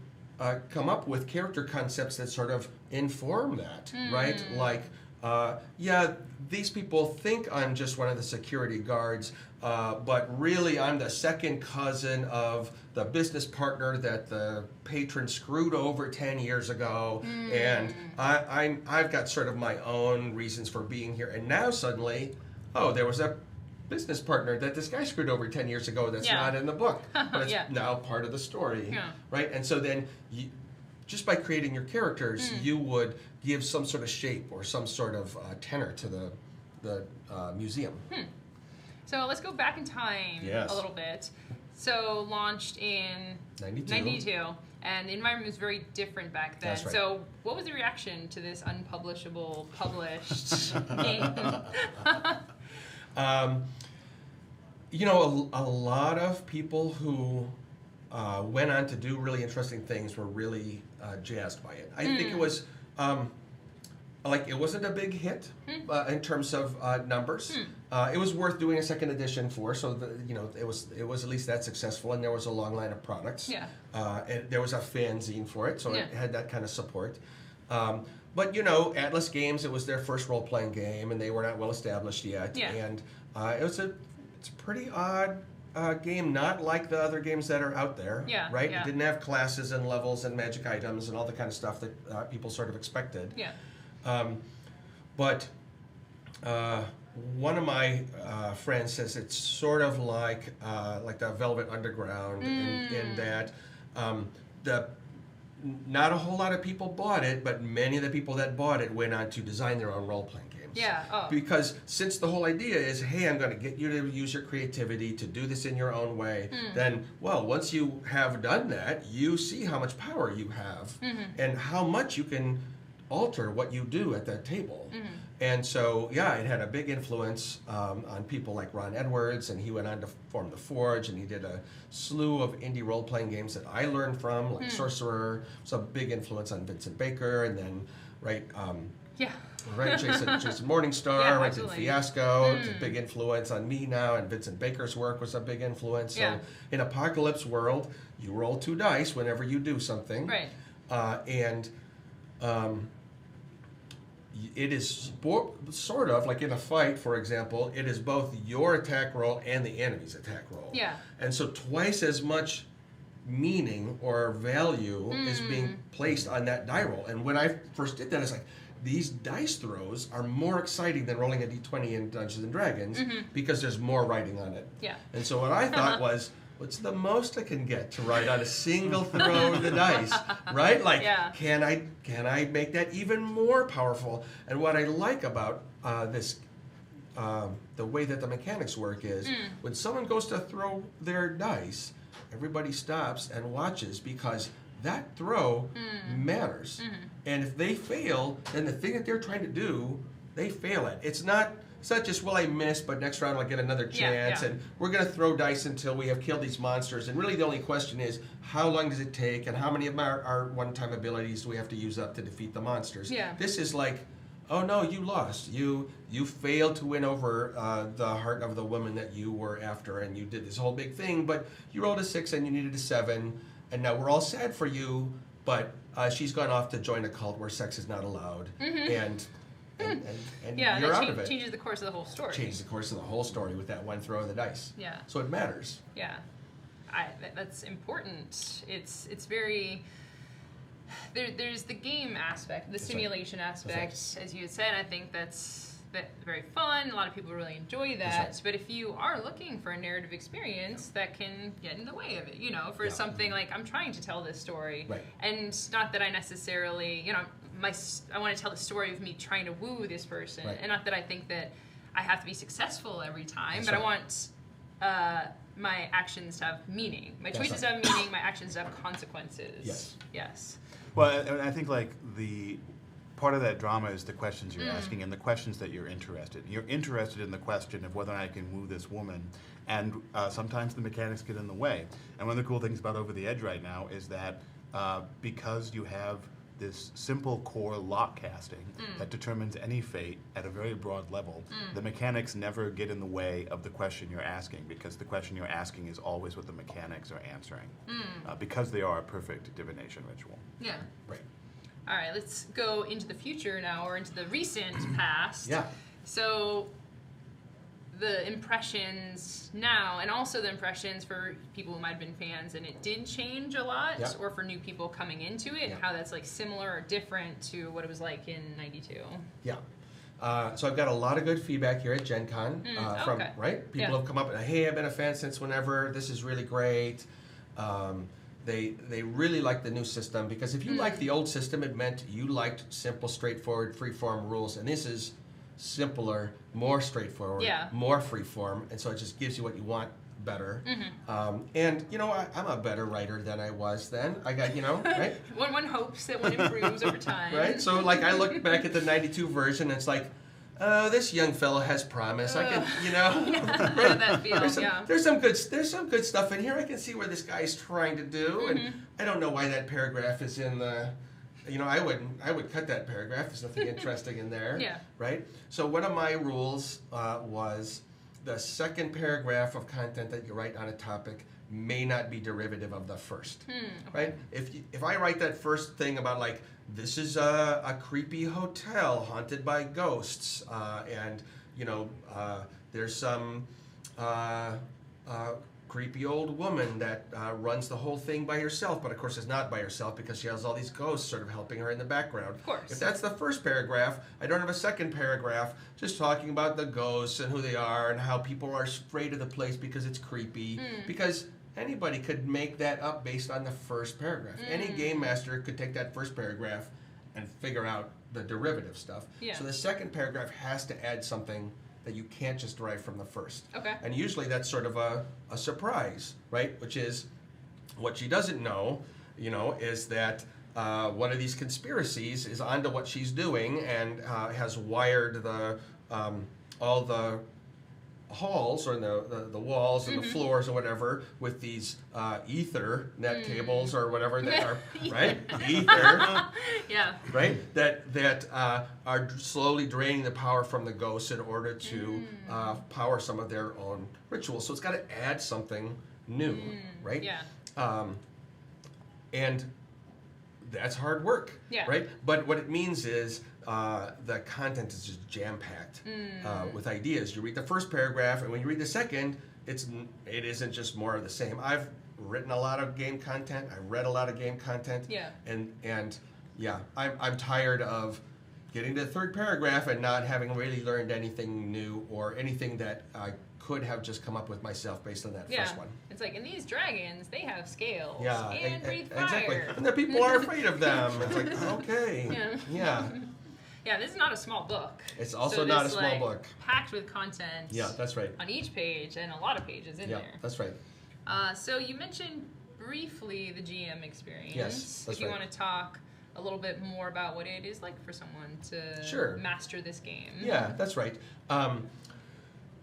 come up with character concepts that sort of inform that, right? Like, these people think I'm just one of the security guards, but really I'm the second cousin of the business partner that the patron screwed over 10 years ago, and I've got sort of my own reasons for being here. And now suddenly, there was a business partner that this guy screwed over 10 years ago that's not in the book, but it's now part of the story, right? And so then just by creating your characters, you would give some sort of shape or some sort of tenor to the museum. So let's go back in time a little bit. So launched in 92, and the environment was very different back then. That's right. So what was the reaction to this unpublishable, published game? A lot of people who went on to do really interesting things were really jazzed by it. I think it was it wasn't a big hit in terms of numbers. It was worth doing a second edition for, so it was at least that successful, and there was a long line of products. And there was a fanzine for it, so it had that kind of support. But Atlas Games, it was their first role-playing game, and they were not well established yet. And it's a pretty odd game, not like the other games that are out there, right? It didn't have classes and levels and magic items and all the kind of stuff that people sort of expected. But one of my friends says it's sort of like the Velvet Underground in that not a whole lot of people bought it, but many of the people that bought it went on to design their own role-playing games. Yeah. Oh. Because since the whole idea is, hey, I'm going to get you to use your creativity to do this in your own way, then, well, once you have done that, you see how much power you have and how much you can alter what you do at that table. And so, yeah, it had a big influence on people like Ron Edwards, and he went on to form The Forge, and he did a slew of indie role-playing games that I learned from, like Sorcerer. It's a big influence on Vincent Baker, and then, right, Jason Morningstar, Yeah, right, did absolutely. Fiasco. It's a big influence on me now, and Vincent Baker's work was a big influence. So Yeah. in Apocalypse World, you roll 2 dice whenever you do something. Right. It is sort of like in a fight, for example, it is both your attack roll and the enemy's attack roll. Yeah. And so twice as much meaning or value is being placed on that die roll. And when I first did that, it's like, these dice throws are more exciting than rolling a d20 in Dungeons and Dragons because there's more writing on it. Yeah. And so what I thought was, what's the most I can get to write on a single throw of the dice, right? Like, Yeah. can I make that even more powerful? And what I like about this, the way that the mechanics work is, when someone goes to throw their dice, everybody stops and watches because that throw matters. And if they fail, then the thing that they're trying to do, they fail at. It's not just, well, I missed, but next round I'll get another chance, Yeah. and we're going to throw dice until we have killed these monsters. And really the only question is, how long does it take, and how many of our one-time abilities do we have to use up to defeat the monsters? Yeah. This is like, oh no, you lost. You failed to win over the heart of the woman that you were after, and you did this whole big thing, but you rolled a 6 and you needed a 7, and now we're all sad for you, but she's gone off to join a cult where sex is not allowed, and Yeah, you're that out of it. changes the course of the whole story. Change the course of the whole story with that one throw of the dice. Yeah. So it matters. Yeah, that's important. It's very. There's the game aspect, the That's right. simulation aspect, as you had said. I think that's very fun. A lot of people really enjoy that. That's right. But if you are looking for a narrative experience, that can get in the way of it. You know, for Yeah. something like, I'm trying to tell this story, Right. and not that I necessarily, you know, I want to tell the story of me trying to woo this person, Right. and not that I think that I have to be successful every time, That's but I right. want my actions to have meaning. My That's choices right. have meaning. My actions have consequences. Yes. Yes. Well, and I think like the part of that drama is the questions you're asking and the questions that you're interested. You're interested in the question of whether I can woo this woman, and sometimes the mechanics get in the way. And one of the cool things about Over the Edge right now is that because you have this simple core lock casting that determines any fate at a very broad level, the mechanics never get in the way of the question you're asking, because the question you're asking is always what the mechanics are answering, because they are a perfect divination ritual. Yeah. Right. All right. Let's go into the future now, or into the recent past. Yeah. So the impressions now, and also the impressions for people who might have been fans, and it did change a lot, Yeah. or for new people coming into it, Yeah. how that's like similar or different to what it was like in '92. Yeah. So I've got a lot of good feedback here at Gen Con from, okay. right? People Yeah. have come up and, hey, I've been a fan since whenever. This is really great. They really like the new system, because if you liked the old system, it meant you liked simple, straightforward, free-form rules. And this is simpler, more straightforward, Yeah. more free-form. And so it just gives you what you want better. And, you know, I'm a better writer than I was then. I got, you know, right? One hopes that one improves over time. Right? So, like, I look back at the 92 version, and it's like, oh, this young fella has promise. I can, you know. How did that feel? There's some good stuff in here. I can see where this guy's trying to do, and I don't know why that paragraph is in the. You know, I would cut that paragraph. There's nothing interesting in there. Yeah. Right. So one of my rules was the second paragraph of content that you write on a topic may not be derivative of the first. Right. If I write that first thing about, like, this is a creepy hotel haunted by ghosts, and, you know, there's some creepy old woman that runs the whole thing by herself, but of course is not by herself because she has all these ghosts sort of helping her in the background. Of course. If that's the first paragraph, I don't have a second paragraph just talking about the ghosts and who they are and how people are afraid of the place because it's creepy. Because anybody could make that up based on the first paragraph. Any game master could take that first paragraph and figure out the derivative stuff. Yeah. So the second paragraph has to add something that you can't just derive from the first. Okay. And usually that's sort of a surprise, right? Which is what she doesn't know, is that one of these conspiracies is onto what she's doing and has wired all the halls or the walls and the floors or whatever with these ether net cables or whatever that are right ether Yeah. right that are slowly draining the power from the ghosts in order to power some of their own rituals. So it's got to add something new, right? Yeah. And that's hard work, Yeah. right? But what it means is the content is just jam-packed with ideas. You read the first paragraph, and when you read the second, it isn't just more of the same. I've written a lot of game content. I've read a lot of game content. Yeah. And yeah, I'm tired of getting to the third paragraph and not having really learned anything new or anything that I could have just come up with myself based on that first one. It's like, and these dragons, they have scales Yeah, and breathe fire. exactly. And the people are afraid of them. It's like, okay, yeah. Yeah, this is not a small book. It's also So not a this, small like, book. Packed with content. Yeah, that's right. On each page, and a lot of pages in Yeah, there. that's right. So you mentioned briefly the GM experience. Yes, that's If you right. want to talk a little bit more about what it is like for someone to Sure. master this game. Yeah, that's right.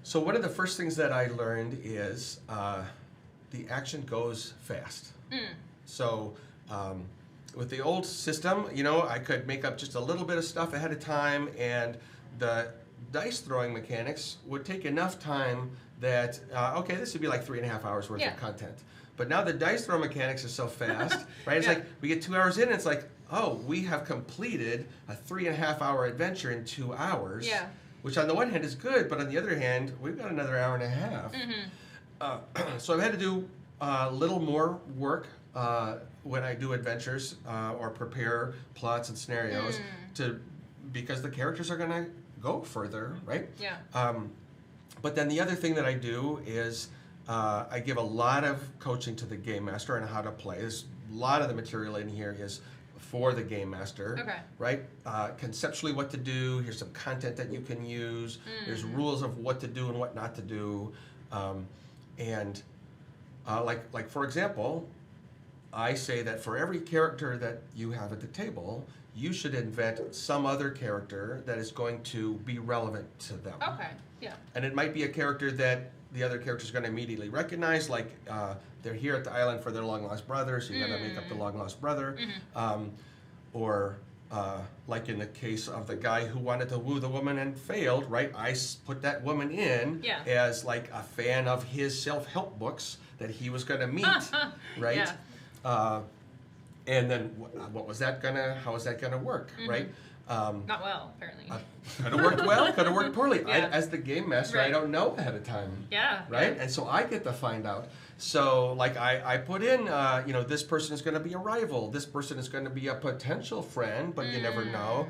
So one of the first things that I learned is the action goes fast. So with the old system, I could make up just a little bit of stuff ahead of time, and the dice throwing mechanics would take enough time that, okay, this would be like 3.5 hours worth of content. But now the dice throw mechanics are so fast, right? It's like we get 2 hours in, and it's like, oh, we have completed a 3.5 hour adventure in 2 hours. Yeah. Which on the one hand is good, but on the other hand, we've got another hour and a half. So I've had to do a little more work when I do adventures or prepare plots and scenarios because the characters are going to go further, right? Yeah. But then the other thing that I do is I give a lot of coaching to the game master on how to play. There's a lot of the material in here is for the game master, Okay. right? Conceptually what to do, here's some content that you can use, there's rules of what to do and what not to do. Like for example, I say that for every character that you have at the table, you should invent some other character that is going to be relevant to them. Okay. Yeah. And it might be a character that the other character is going to immediately recognize, like they're here at the island for their long-lost brother, so you got to make up the long-lost brother. Or like in the case of the guy who wanted to woo the woman and failed, right? I put that woman in as like a fan of his self-help books that he was going to meet, right? Yeah. And then what was that how was that gonna work, right? Not well, apparently. Could have worked well, could have worked poorly. Yeah. As the game master, I don't know ahead of time. Yeah. Right? And so I get to find out. So like I put in, this person is going to be a rival. This person is going to be a potential friend, but you never know.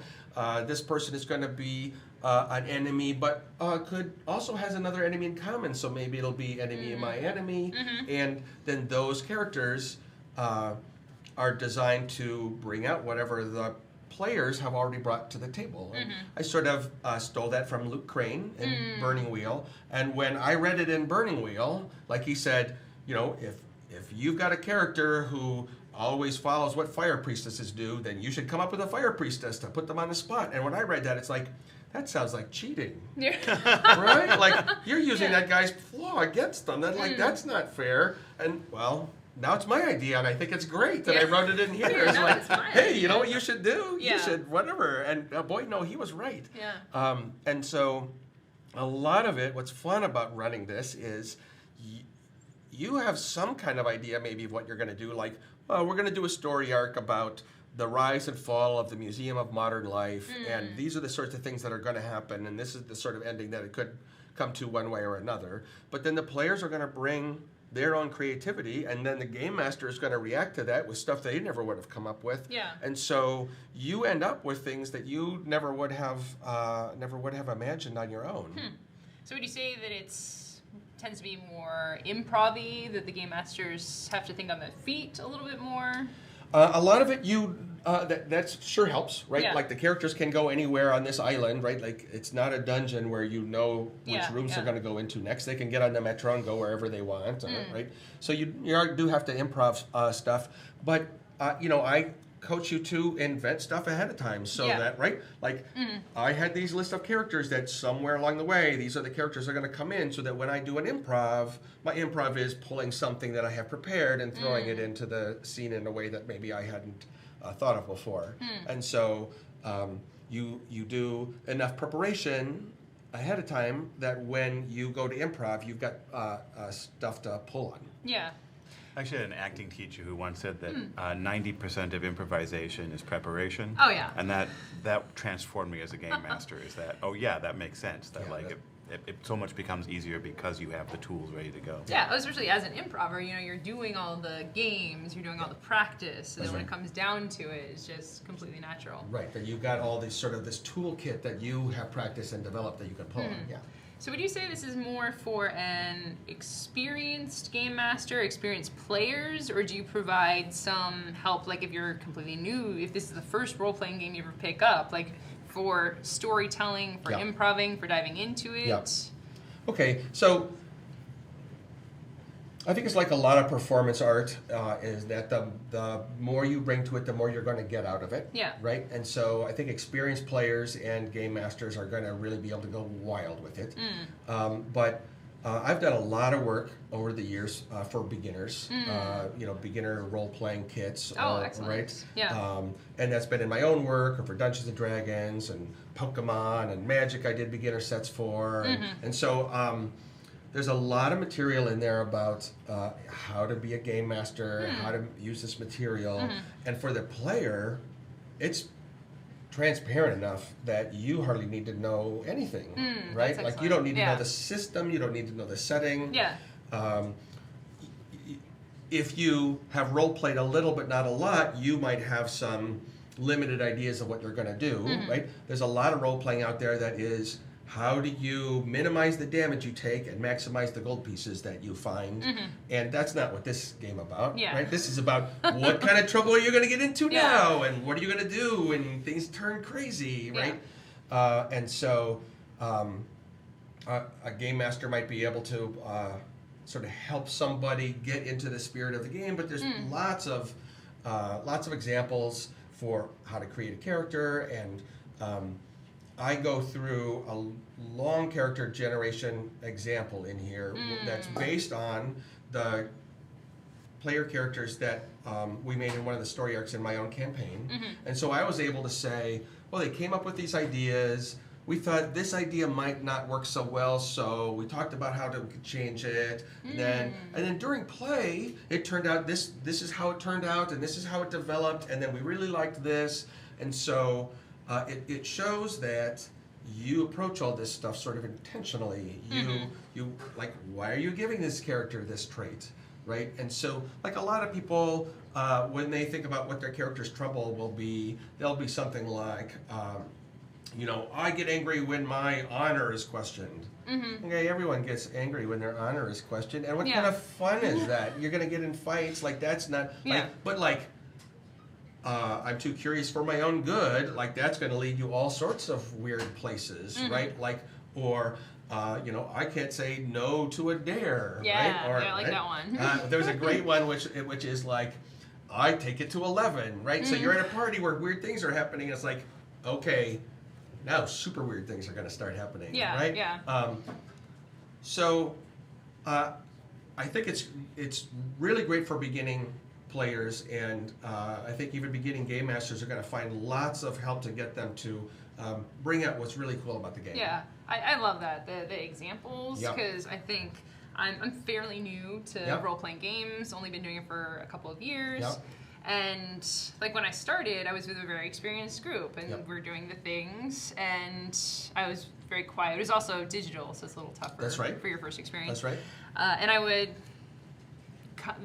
This person is going to be an enemy, but could also has another enemy in common. So maybe it'll be enemy of my enemy. And then those characters are designed to bring out whatever the players have already brought to the table. I sort of stole that from Luke Crane in Burning Wheel. And when I read it in Burning Wheel, like he said, if you've got a character who always follows what fire priestesses do, then you should come up with a fire priestess to put them on the spot. And when I read that, it's like, that sounds like cheating. Right? Like, you're using that guy's flaw against them. That's not fair. And, well, now it's my idea, and I think it's great that I wrote it in here. It's like, hey, you know what you should do? You should whatever. And boy, no, he was right. Yeah. And so a lot of it, what's fun about running this is you have some kind of idea maybe of what you're going to do. Like, we're going to do a story arc about the rise and fall of the Museum of Modern Life, and these are the sorts of things that are going to happen, and this is the sort of ending that it could come to one way or another. But then the players are going to bring their own creativity, and then the game master is going to react to that with stuff they never would have come up with. Yeah. And so you end up with things that you never would have imagined on your own. So would you say that tends to be more improv-y, that the game masters have to think on their feet a little bit more? A lot of it that sure helps, right? Yeah. Like the characters can go anywhere on this island, right? Like it's not a dungeon where you know which Yeah, rooms yeah. they're going to go into next. They can get on the metro and go wherever they want, right? So you do have to improv stuff, but I coach you to invent stuff ahead of time so Yeah. that, right? Like I had these list of characters that somewhere along the way, these are the characters that are going to come in, so that when I do an improv, my improv is pulling something that I have prepared and throwing it into the scene in a way that maybe I hadn't thought of before. And so you do enough preparation ahead of time that when you go to improv, you've got stuff to pull on. Yeah. I actually had an acting teacher who once said that 90% of improvisation is preparation. Oh, yeah. And that transformed me as a game master. Is that that makes sense. That Yeah, it so much becomes easier because you have the tools ready to go. Yeah, especially as an improver, you're doing all the games, you're doing all the practice, so then when it comes down to it, it's just completely natural. Right, that you've got all this this toolkit that you have practiced and developed that you can pull on. Yeah. So would you say this is more for an experienced game master, experienced players, or do you provide some help, like if you're completely new, if this is the first role-playing game you ever pick up, like for storytelling, for Yeah. improving, for diving into it? Yeah. Okay, so I think it's like a lot of performance art, is that the more you bring to it, the more you're going to get out of it. Yeah. Right? And so I think experienced players and game masters are going to really be able to go wild with it. But I've done a lot of work over the years for beginners, beginner role-playing kits. Oh, excellent. Right? Yeah. And that's been in my own work, or for Dungeons and Dragons and Pokemon and Magic I did beginner sets for. And so there's a lot of material in there about how to be a game master, how to use this material. And for the player, it's transparent enough that you hardly need to know anything, right? that's Like you don't need to excellent. know the system, you don't need to know the setting. Yeah. If you have role played a little but not a lot, you might have some limited ideas of what you're going to do, right? There's a lot of role playing out there that is, how do you minimize the damage you take and maximize the gold pieces that you find? And that's not what this game about, Yeah. right? This is about what kind of trouble are you going to get into Yeah. now, and what are you going to do when things turn crazy, right? And so a game master might be able to sort of help somebody get into the spirit of the game, but there's lots of examples for how to create a character, and I go through a long character generation example in here that's based on the player characters that we made in one of the story arcs in my own campaign. And so I was able to say, well, they came up with these ideas. We thought this idea might not work so well, so we talked about how to change it. And then during play, it turned out this is how it turned out, and this is how it developed, and then we really liked this. And so it shows that you approach all this stuff sort of intentionally. You like, why are you giving this character this trait, right? And so, like a lot of people, when they think about what their character's trouble will be, they'll be something like, I get angry when my honor is questioned. Okay, everyone gets angry when their honor is questioned. And what kind of fun is that? You're going to get in fights. Like, that's not... I'm too curious for my own good. Like, that's going to lead you all sorts of weird places, right? Like, or... I can't say no to a dare, right? Or, I like that one. There's a great one which is like, I take it to 11, right? So you're at a party where weird things are happening. It's like, okay, now super weird things are going to start happening, right? So I think it's really great for beginning players, and I think even beginning game masters are going to find lots of help to get them to bring out what's really cool about the game. Yeah, I love that, the examples, because I think I'm fairly new to role-playing games, only been doing it for a couple of years. And like when I started, I was with a very experienced group, and we're doing the things, and I was very quiet. It was also digital, so it's a little tougher for your first experience. That's right. And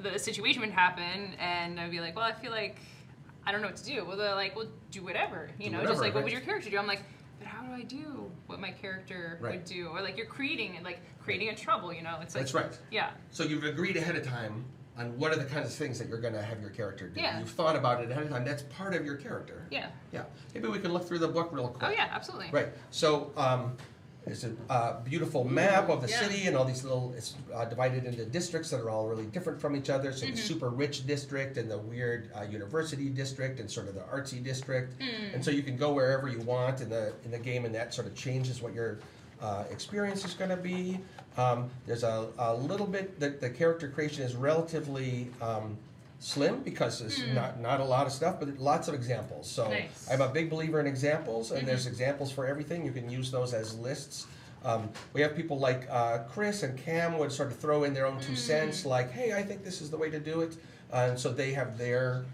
the situation would happen, and I'd be like, well, I feel like I don't know what to do. Well, they're like, well, do whatever. Just like, what would your character do? I'm like, but how do I do what my character would do? Or like, you're creating a trouble, It's like, that's right. Yeah. So you've agreed ahead of time what are the kinds of things that you're going to have your character do. Yeah. You've thought about it ahead of time. That's part of your character. Yeah. Yeah. Maybe we can look through the book real quick. Oh yeah, absolutely. Right. So there's a beautiful map of the yeah. city and all these little. It's divided into districts that are all really different from each other. So the super rich district and the weird university district and sort of the artsy district. And so you can go wherever you want in the game, and that sort of changes what your experience is going to be. There's a little bit that the character creation is relatively slim because there's not a lot of stuff, but lots of examples. So Nice. I'm a big believer in examples, and there's examples for everything. You can use those as lists. We have people like Chris and Cam would sort of throw in their own 2 cents, like, hey, I think this is the way to do it. And so they have their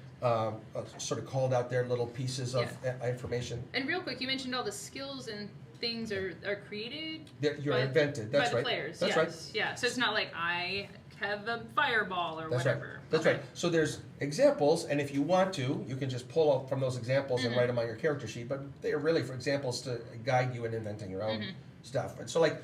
sort of called out their little pieces of information. And real quick, you mentioned all the skills and things are created. You're invented. That's by right. the players. That's yes. right. Yeah. So it's not like I have a fireball or That's whatever. right. That's right. So there's examples, and if you want to, you can just pull out from those examples and write them on your character sheet. But they are really for examples to guide you in inventing your own stuff. And so, like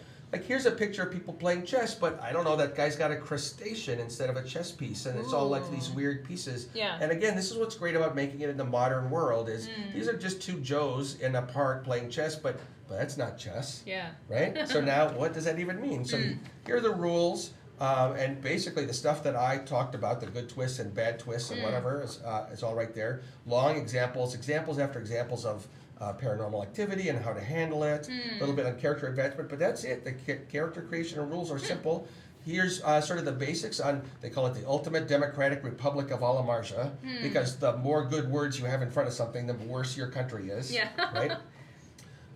here's a picture of people playing chess, but I don't know, that guy's got a crustacean instead of a chess piece, and it's all like these weird pieces. Yeah. And again, this is what's great about making it in the modern world is these are just 2 Joes in a park playing chess, but that's not chess. Yeah. Right? So now what does that even mean? So here are the rules. And basically the stuff that I talked about, the good twists and bad twists and whatever, is all right there. Long examples after examples of paranormal activity and how to handle it. A little bit on character advancement, but that's it. The character creation and rules are simple. Here's sort of the basics on, they call it the Ultimate Democratic Republic of Alamarja, because the more good words you have in front of something, the worse your country is. Yeah. Right?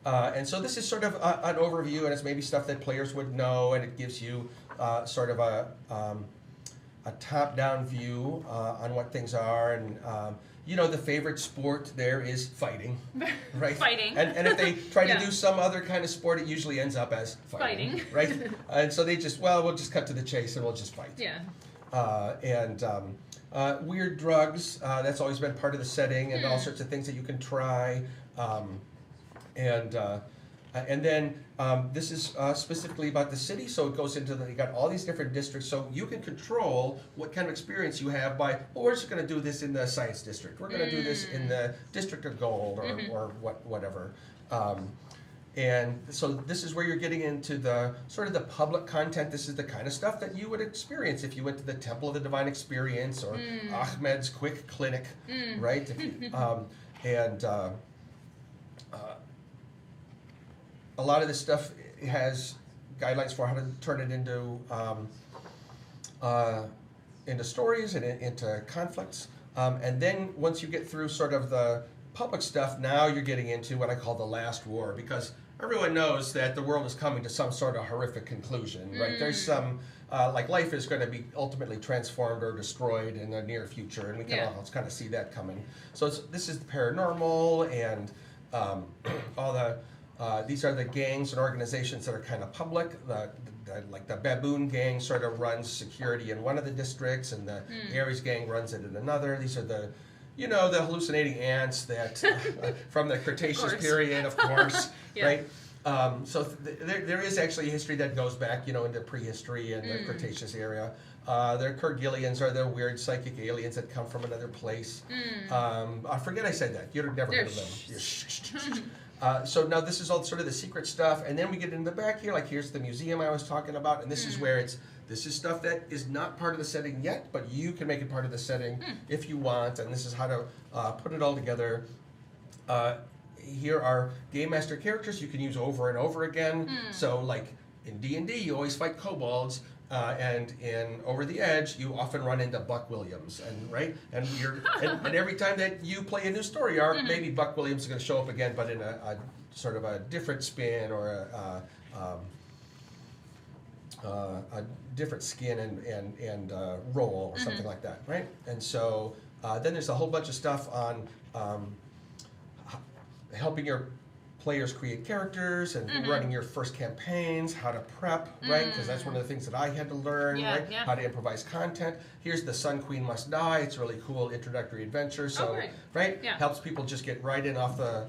And so this is sort of an overview, and it's maybe stuff that players would know, and it gives you sort of a top-down view on what things are. And the favorite sport there is fighting, right? Fighting. And if they try Yeah. to do some other kind of sport, it usually ends up as fighting. Right? And so they just, we'll just cut to the chase and we'll just fight. Yeah. Weird drugs, that's always been part of the setting, and all sorts of things that you can try. And then this is specifically about the city, so it goes into you got all these different districts, so you can control what kind of experience you have by, we're just going to do this in the science district, we're going to do this in the district of gold, or whatever. And so this is where you're getting into the sort of the public content. This is the kind of stuff that you would experience if you went to the Temple of the Divine Experience or Ahmed's Quick Clinic, right? A lot of this stuff has guidelines for how to turn it into stories and into conflicts. And then once you get through sort of the public stuff, now you're getting into what I call the last war, because everyone knows that the world is coming to some sort of horrific conclusion, right? There's some, like life is going to be ultimately transformed or destroyed in the near future, and we can all kind of see that coming. So this is the paranormal, and all the, these are the gangs and organizations that are kind of public. Like the Baboon gang sort of runs security in one of the districts, and the Ares gang runs it in another. These are the hallucinating ants that from the Cretaceous period, of course, right? So there is actually a history that goes back, into prehistory and the Cretaceous area. The Kergilians are the weird psychic aliens that come from another place. I forget I said that. You've never heard of them. So now this is all sort of the secret stuff, and then we get in the back here, like here's the museum I was talking about, and this is where this is stuff that is not part of the setting yet, but you can make it part of the setting if you want, and this is how to put it all together. Here are Game Master characters you can use over and over again. So like in D&D, you always fight kobolds, and in Over the Edge, you often run into Buck Williams, and and every time that you play a new story arc, maybe Buck Williams is going to show up again, but in a sort of a different spin or a different skin and role or something like that, right? And so then there's a whole bunch of stuff on helping your players create characters and running your first campaigns, how to prep, right? Because that's one of the things that I had to learn, right? Yeah. How to improvise content. Here's the Sun Queen Must Die. It's a really cool introductory adventure. So, right? Yeah. Helps people just get right in off the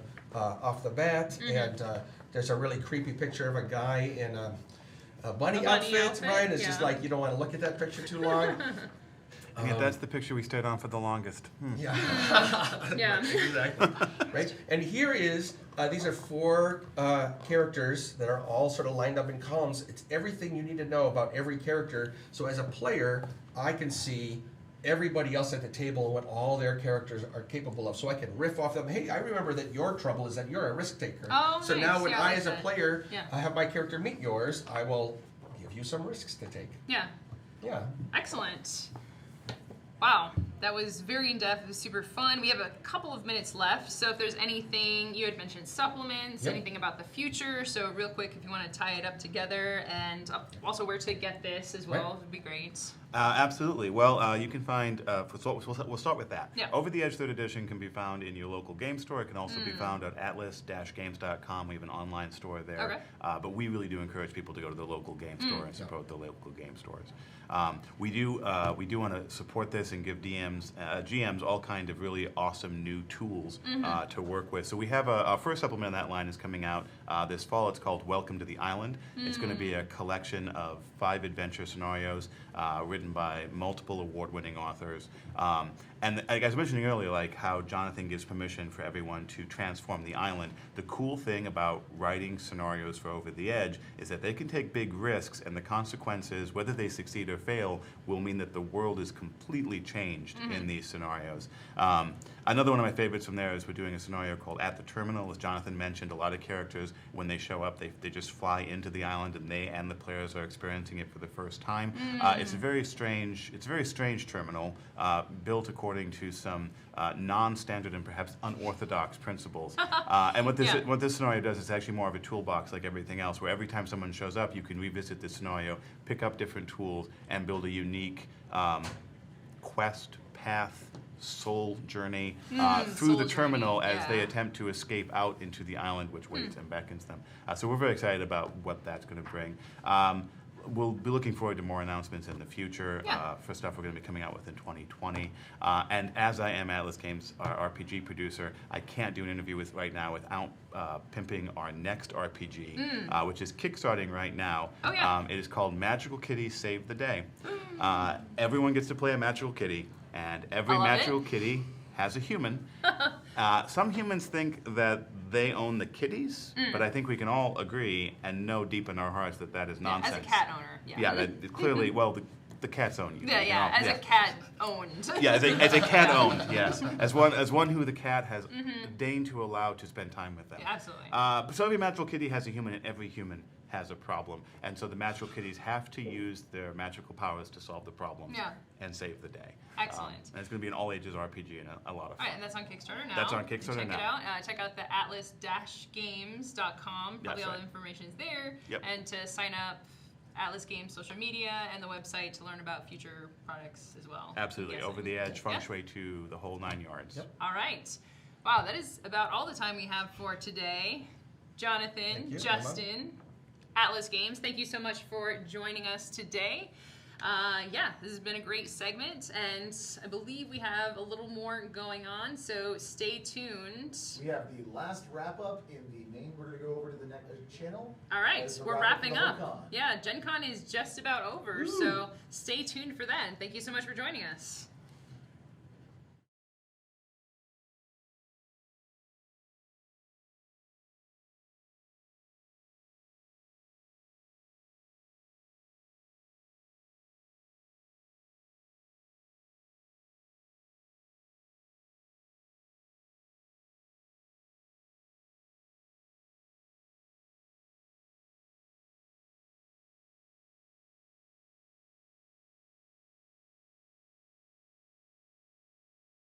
bat. And there's a really creepy picture of a guy in a bunny outfit, right? It's just like you don't want to look at that picture too long. Yeah, that's the picture we stayed on for the longest. Yeah. Yeah. Exactly. Right? And here is, these are 4 characters that are all sort of lined up in columns. It's everything you need to know about every character. So as a player, I can see everybody else at the table and what all their characters are capable of. So I can riff off them. Hey, I remember that your trouble is that you're a risk taker. Oh, so nice. now when Yeah, I I, like as a that. player, Yeah. I have my character meet yours, I will give you some risks to take. Yeah. Yeah. Excellent. Wow, that was very in-depth. It was super fun. We have a couple of minutes left, so if there's anything, you had mentioned supplements, Yep. anything about the future, so real quick, if you want to tie it up together, and also where to get this as well, Right. would be great. Absolutely. Well, you can find, we'll start with that. Yeah. Over the Edge 3rd edition can be found in your local game store. It can also be found at atlas-games.com. We have an online store there. Okay. But we really do encourage people to go to the local game store and support the local game stores. We do want to support this and give GMs all kind of really awesome new tools to work with. So we have our first supplement in that line is coming out this fall. It's called Welcome to the Island. It's going to be a collection of 5 adventure scenarios written by multiple award-winning authors. And like I was mentioning earlier, like how Jonathan gives permission for everyone to transform the island. The cool thing about writing scenarios for Over the Edge is that they can take big risks, and the consequences, whether they succeed or fail, will mean that the world is completely changed in these scenarios. Another one of my favorites from there is we're doing a scenario called At the Terminal. As Jonathan mentioned, a lot of characters, when they show up, they just fly into the island, and they and the players are experiencing it for the first time. It's a very strange terminal built according to some non-standard and perhaps unorthodox principles. And what this scenario does is actually more of a toolbox like everything else, where every time someone shows up, you can revisit the scenario, pick up different tools, and build a unique quest, path, soul journey through soul the terminal journey, as they yeah. attempt to escape out into the island which waits and beckons them. So we're very excited about what that's going to bring. We'll be looking forward to more announcements in the future for stuff we're going to be coming out with in 2020. And as I am Atlas Games, our RPG producer, I can't do an interview right now without pimping our next RPG, which is kickstarting right now. Oh, yeah. It is called Magical Kitty Save the Day. Everyone gets to play a magical kitty, and every I love magical it. kitty has a human. Some humans think that they own the kitties, but I think we can all agree and know deep in our hearts that that is nonsense. As a cat owner, yeah. Yeah, that clearly, well, the cats own you. Yeah, you yeah, know, as a cat owned. Yeah, as a cat owned, yes. As one who the cat has deigned to allow to spend time with them. Yeah, absolutely. So every magical kitty has a human, and every human has a problem. And so the magical kitties have to use their magical powers to solve the problems and save the day. Excellent. And it's going to be an all-ages RPG and a lot of fun. All right, and that's on Kickstarter now. That's on Kickstarter check now. Check it out. Check out the atlas-games.com. Probably That's all right. the information's there. Yep. And to sign up, Atlas Games social media and the website to learn about future products as well. Absolutely. Yes, Over the edge, feng yeah. shui to the whole 9 yards. Yep. All right. Wow, that is about all the time we have for today. Jonathan, Thank you, Justin, Atlas Games, thank you so much for joining us today. This has been a great segment, and I believe we have a little more going on, so stay tuned. We have the last wrap up in the main. We're going to go over to the next channel. All right, As a we're wrap wrapping for the up. whole con. Yeah, Gen Con is just about over, so stay tuned for that. And thank you so much for joining us.